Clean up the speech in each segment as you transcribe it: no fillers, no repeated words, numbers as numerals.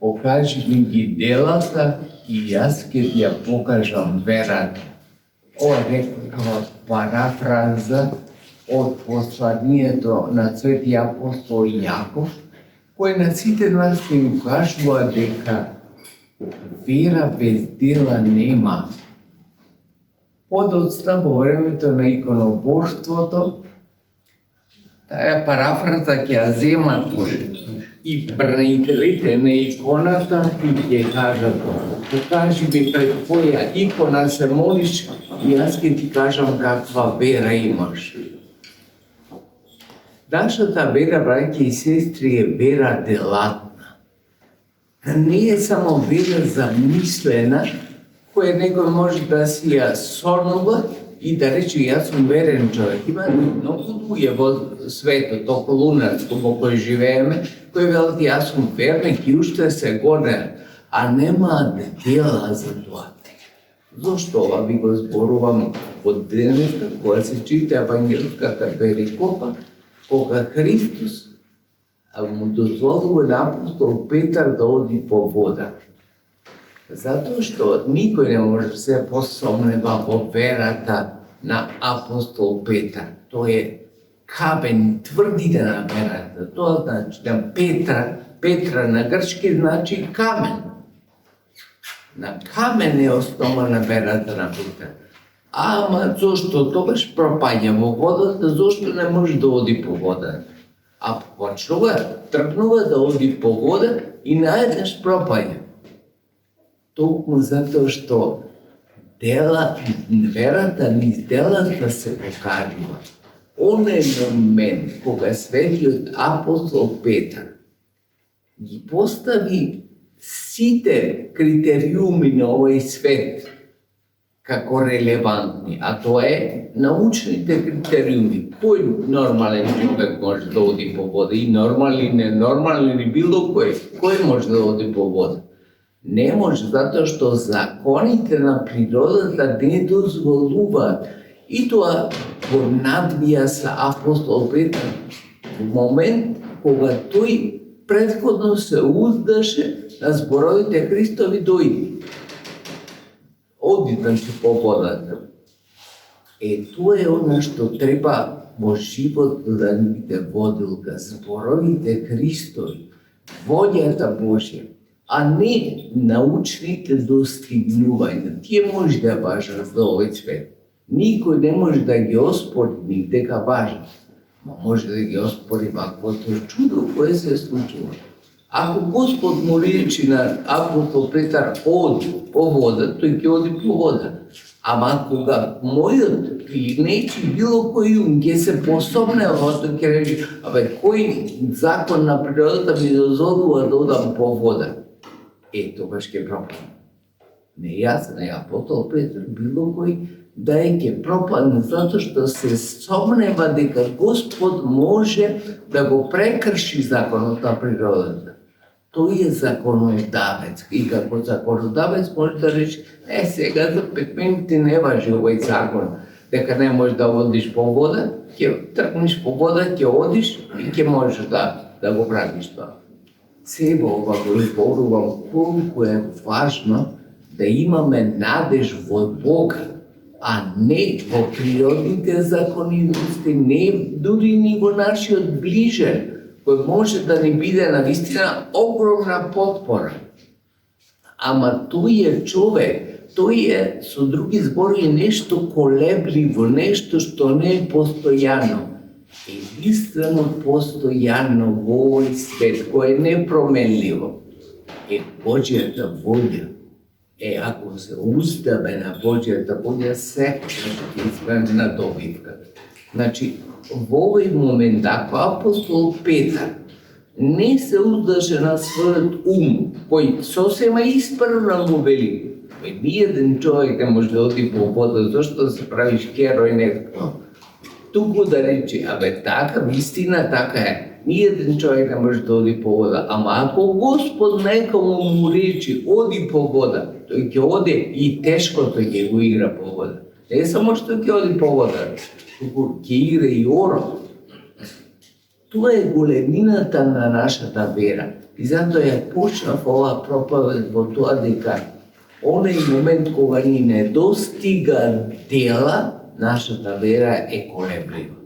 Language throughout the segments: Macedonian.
Покажи ми ги делата и јас ќе ти ја покажам верата. Ова е некаква парафраза од посланието на Свети апостол Јаков, кој на сите нас ни укажува дека вера без дела нема. Подоцна во времето на иконоборството, таа парафраза ќе ја земат и бранителите на иконата и ќе кажат: покажи ми пред твоја икона се молиш и јас ќе ти кажам каква вера имаш. Нашата вера, браќи и сестри, е вера делатна. Не е само вера замислена, која некој може да си ја сонува и да рече јас сум верен човек. Има многу луѓе во светот, околу нас, во кој живееме, кои велат јас сум верник и уште се гордеат, а немаат дела за тоа. Зошто ова ви го зборувам од денеска, кога се чита евангелската перикопа, кога Христос му дозволува на апостол Петар да оди по вода. Затоа што никој не може да се посомнева во верата на апостол Петар. Тој е камен, тврдите на верата. Тоа значи на Петра на грчки значи камен. На камен е основана верата на Петар. Ама зошто тогаш пропаѓа во водата, зошто не може да оди по водата? А почнува, тргнува да оди по вода и наеднаш пропаѓа. Толку затоа што верата низ делата се покажува. Оној момент кога светиот апостол Петар ги постави сите критериуми на овој свет како релевантни, а тоа е научните критериуми. Кој нормален човек може да оди по вода? И нормален, ненормален или било кој може да оди по вода? Не може, затоа што законите на природата не дозволуваат. И тоа го надвија се апостол Петар во момент кога тој претходно се уздаше на зборовите Христови: дојди. Оди по водата. Тоа е она што треба во животот да ни биде водилка, зборовите Христови, волјата Божја, а не научните достигнувања. Тие може да важат за овој свет. Никој не може да ги оспори дека важат, но може да ги оспори ваквото чудо кое се случува. Ако Господ му речи на апостол Петар: оди по вода, тој ќе оди по вода. Ама кога мојот или нечи било кој ум ќе се посомне, тој ќе речи: кој закон на природата ми дозволува да одам по вода? Тогаш ќе пропадне. Не јас, не апостол Петар, било кој да ќе пропадне, затоа што се сомнева дека Господ може да го прекрши законот на природата. Тој е законодавец и како законодавец може да рече: сега за 5 минути не важи овој закон, дека не можеш да одиш по вода, ќе тргнеш по вода, ќе одиш и ќе можеш да го правиш тоа. Себе ова го зборувам колку е важно да имаме надеж во Бога, а не во природните законидности, не дури ни во нашиот ближен, кој може да ни биде навистина огромна потпора. Ама тој е човек, тој е, со други зборови, нешто колебливо, нешто што не е постојано. Единствено постојано во овој свет, кој е непроменливо, е Божјата волја. Ако се уздаме на Божјата волја, секогаш ќе избереме на добивка. Значи, во овој момент, ако апостол Петар не се уздаше на својот ум, кој сосема исправно му вели: ниеден човек не може да оди по вода, зашто да се правиш керој некако? Туку да рече: така, вистина така е. Ниеден човек не може да оди по вода. Ама ако Господ некому му рече: оди по вода, тој ќе оди и тешкото ќе го игра по вода. Не само што ќе оди по вода, туку ќе игра и оро. Тоа е големината на нашата вера. И затоа ја почнав оваа проповед во тоа дека оној момент кога ни недостига дела, нашата вера е колеблива.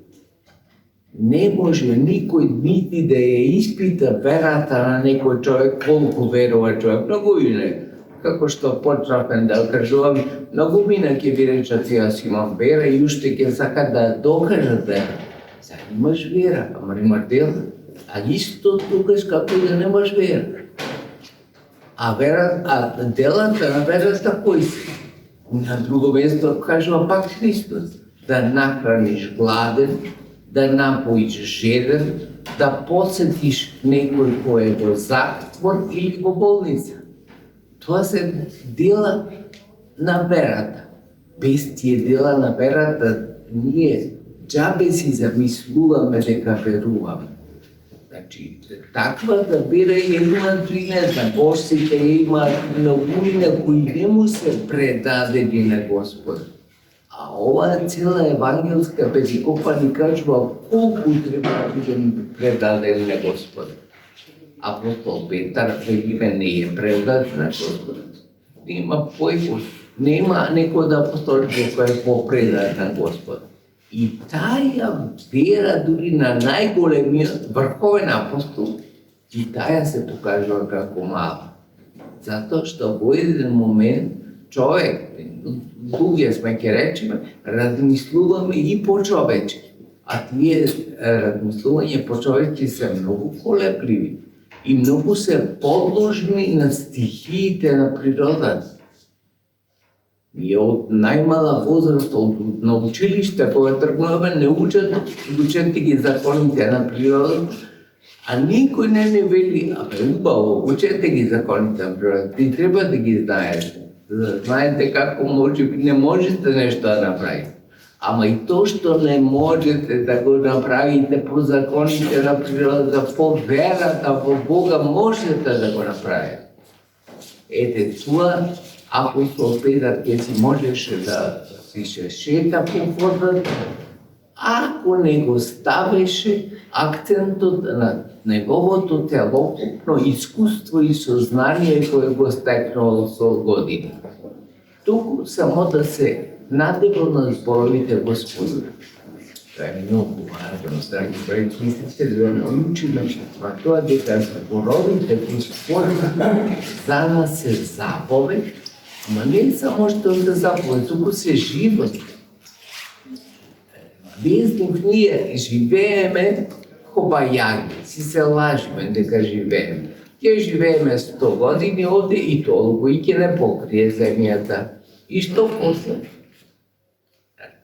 Не може никој нити да ја испита верата на некој човек, колку верува човек. Многу ине, како што почнавме да кажувам, многу мина ќе ви речат јас имам вера и уште ќе сака да докажат вера. Сега имаш вера, ама немаш дела. А исто тогаш како и да немаш вера. А делата на верата кои се? На друго место кажува пак Христос. Да нахраниш гладен, да напоиш жеден, да посетиш некој кој е во затвор или во болница. Тоа се дела на верата. Без тие дела на верата ние џабе си замислуваме дека веруваме. Значи, таквата вера е една тринета. Божците има многуина кои не му се предадени на Господ. А оваа цела евангелска перикопа ни кажува колку треба да бидеме предадени на Господ. Апостол Петар велиме не е предаден на Господ. Нема појмо, нема некој од апостолите кој е попредаден на Господ. И таја вера дури на најголемиот врховен апостол, и таја се покажува како мала. Затоа што во еден момент човек, луѓе сме ќе речеме, размислуваме и по човечки. А тие размислување по човечки се многу колебливи и многу се подложни на стихиите на природата. И од најмала возраст, на училиште, кога тргнуваме, не учат ги законите на природата, а никој не вели, убаво, учете ги законите на природата, и треба да ги знаете. Да знаете како не можете нешто да направите. Ама и тоа што не можете да го направите по законите на природата, по верата во Бога, можете да го направите. Ете, тоа апостол Петар ќе си можеше да си шета по водата, ако не го ставеше акцентот на неговото целокупно искуство и сознание кое го стекнало со години. Туку само да се надево на зборовите Господа. Тоа е многу важно, драги браќи и сестри, да научиме на тоа дека зборовите Господа за нас се заповед, ама не само што се заповед, туку се живот. Без нив ние живееме кобајаги, си се лажиме дека живееме. Ќе живееме 100 години овде и толку, и ќе не покрие земјата. И што после?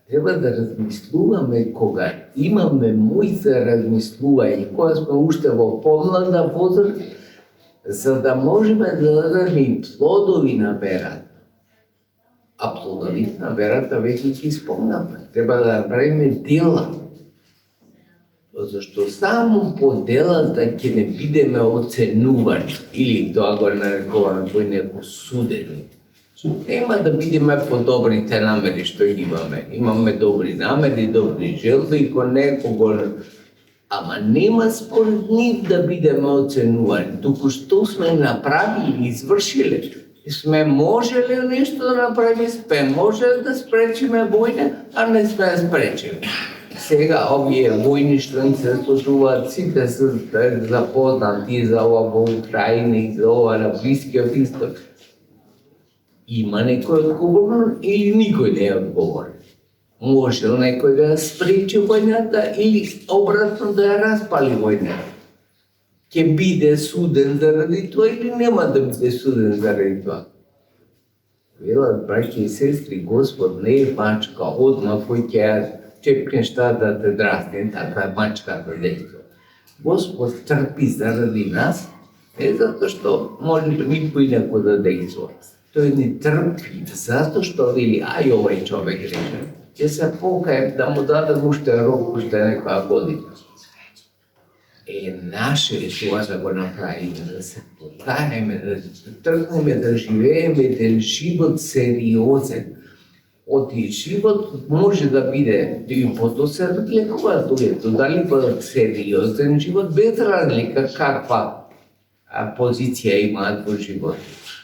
Треба да размислуваме кога имаме мој за размислување, кога сме уште во помлада возраст, за да можеме да дадеме и плодови на верата. А плодовите на верата веќе ги спомнаме. Треба да направиме дела. Зашто само по делата ќе не бидеме оценувани, или тоа го нарекуваме по неко судени. Нема да бидеме по добрите намери што имаме. Имаме добри намери, добри желби кон некого, ама нема според нив да бидеме оценувани. Туку што сме направили, извршиле. Сме можеле нешто да направиме, сме можеле да спречиме војна, а не сме спречили. Сега овие војни што ни се случуваат, сите се запознати за ова во Украина и за ова на Блискиот Исток. Има некој одговорен или никој не е одговорен? Може ли некој да спречи војната или обратно да ја распали војната? Ќе биде суден заради тоа или нема да биде суден заради тоа? Велат, браќи и сестри, Господ не е мачка одма кој ќе ја чепне šta да те драсне, таква е мачката дејство. Господ трпи заради нас, не затоа што може би никој не го да дејства. Тој не трпи затоа што вели, ај овој човек рече, ќе се покаем да му дадам уште рок, уште некоја година. Наше е тоа да го направиме, да се покаеме, да тргнеме да живееме еден живот сериозен. оти живот може да биде и потоа се разликува тоа, дали бидат сериозен живот, без разлика каква позиција имаат во живот.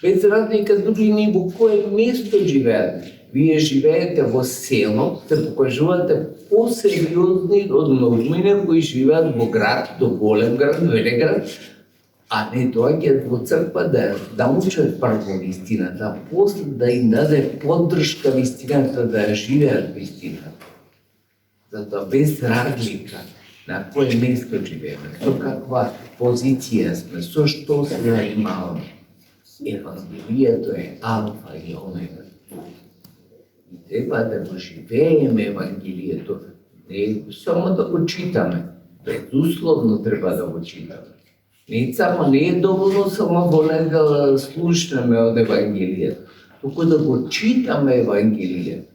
Без разлика дури ни во кое место живеат. Вие живеете во село, се покажувате посериозни од многумина кои живеат во град, до голем град, велик град, а не доаѓаат во црква да учат прво вистината, после да им даде поддршка вистината, да ја живеат вистината. Затоа без разлика на кое место живееме, со каква позиција сме, со што се занимаваме. Евангелието е алфа и омега. И треба да го живееме Евангелието, не само да го читаме, безусловно треба да го читаме. Не е доволно само во недела да слушнеме од Евангелието, туку да го читаме Евангелието.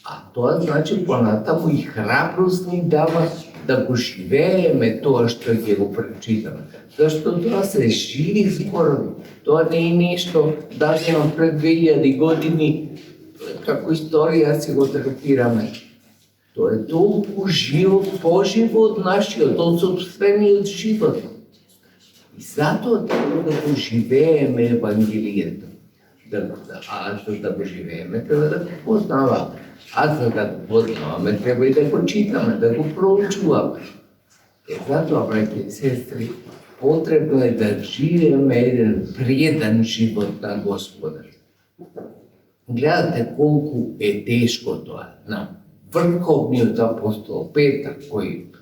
А тоа значи понатаму и храброст ни дава да го живееме тоа што ќе го прочитаме. Зашто тоа се живи зборови. Тоа не е нешто дадено пред 2000 години, како историја си го третираме. Тоа е толку живо, поживо од нашиот, од собствениот живот. И затоа треба да го живееме Евангелието. А за да го живееме, треба да го познаваме. А за да го познаваме, треба и да го читаме, да го проучуваме. Затоа, браќи и сестри, потребно е да живееме еден предан живот на Господа. Гледате колку е тешко тоа. На врховниот апостол Петар, кој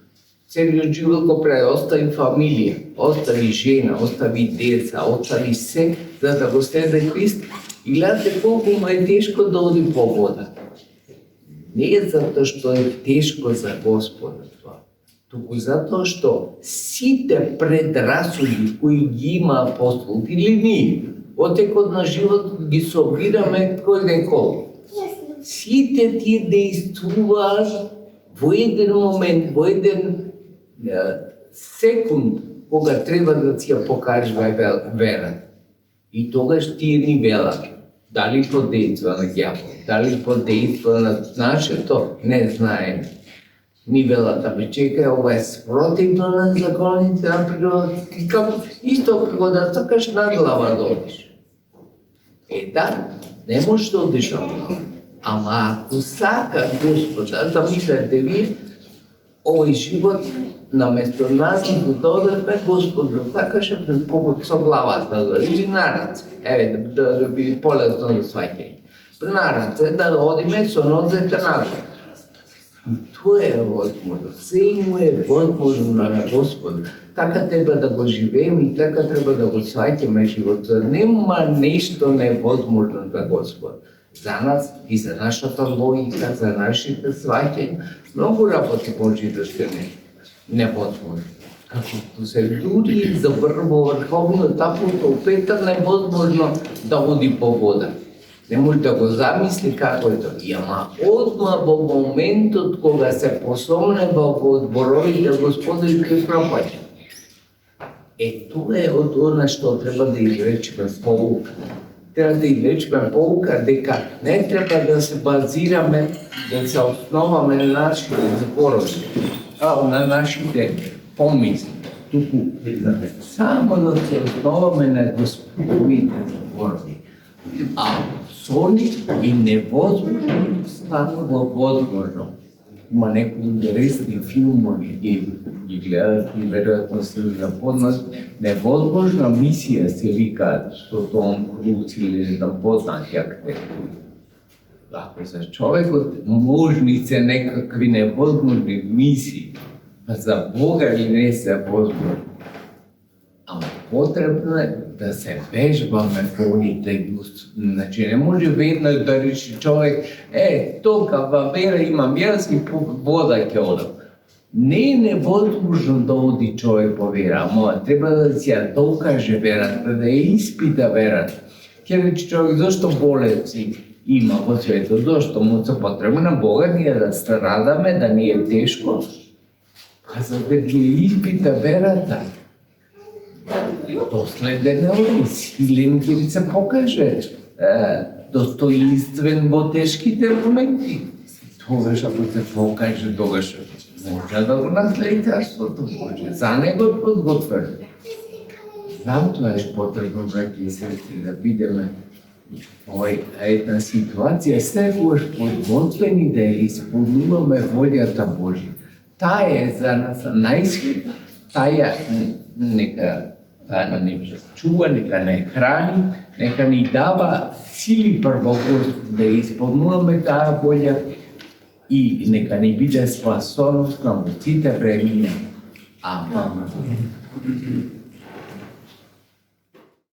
целиот живот го прави, остави фамилија, остави жена, остави деца, остави се, за да го следи Христ. И гледате колку му е тешко да оди по вода. Не е затоа што е тешко за Господа тоа, туку затоа што сите предрасуди кои ги има апостол или ние, отекот на живот ги собираме кој ден колку. Сите тие действуваат во еден момент, во еден секунд, кога треба да си ја покажува вера. И тогаш тие ни велат, дали по дејство на ѓавол, дали по дејство на нашето, не знаеме. Ни велат, абе чекај, ова е спротивно на законите на природата, исто како да сакаш на глава да одиш. Да, не можеш да одиш на глава. Ама ако сака Господа, да мислете ви, овој живот, наместо нас го додевме, Господ го сакаше со главата, или на раце, да би полезно за сваќање. На раце, да одиме со нозете назад. Тоа е возможно, се му е возможно на Господ. Така треба да го живееме и така треба да го сваќаме животот. Нема нешто невозможно за Господ. За нас и за нашата логика, за нашите сваќања, многу работи може да се невозможно. Како се дури за врховниот апостол Петар невозможно да оди по вода. Не може да го замисли како е тоа. Ама одма во моментот кога се посомне во зборовите Господи ќе пропаѓа. Тоа е од она што треба да извлечеме поука. Треба да извлечеме поука дека не треба да се базираме, да се основаме на нашите зборови, на нашите помисли. Туку само да се основаме на Господовите зборови. А со нив и невозможно станува возможно. Има некои интересни филмови, ги гледат и веројатно се запознат. Невозможна мисија се викаат со Том Круз или на познати актери. Ако за човекот можни се некакви невозможни мисии, а за Бога ли не се возможни. Ама потребно е да се вежбаме по оните. Значи не може веднаш да реши човек, толкова вера имам јас и по вода ќе одам. Не е невозможно да оди човек по вера, ама треба да си ја докаже верата, да ја испита верата. Ќе рече човек, зашто болеци има во светот, зашто му се потребна Бога, ние да страдаме, да ни е тешко, а за да ги испита верата. Последен силен ќе се покаже достоинствен во тешките моменти, тогаш ако се покаже, тогаш може да го наследи Царството Божие. За него е подготвено. Затоа е потребно, браќи и сестри, да бидеме во една ситуација секогаш подготвени да ја исполнуваме волјата Божја. Таа е за нас најсвета, таа нека ни чува, нека не храни, нека ни дава сили прво да исполнуваме таа волја и нека ни биде спасоност на сите времиња. Амин.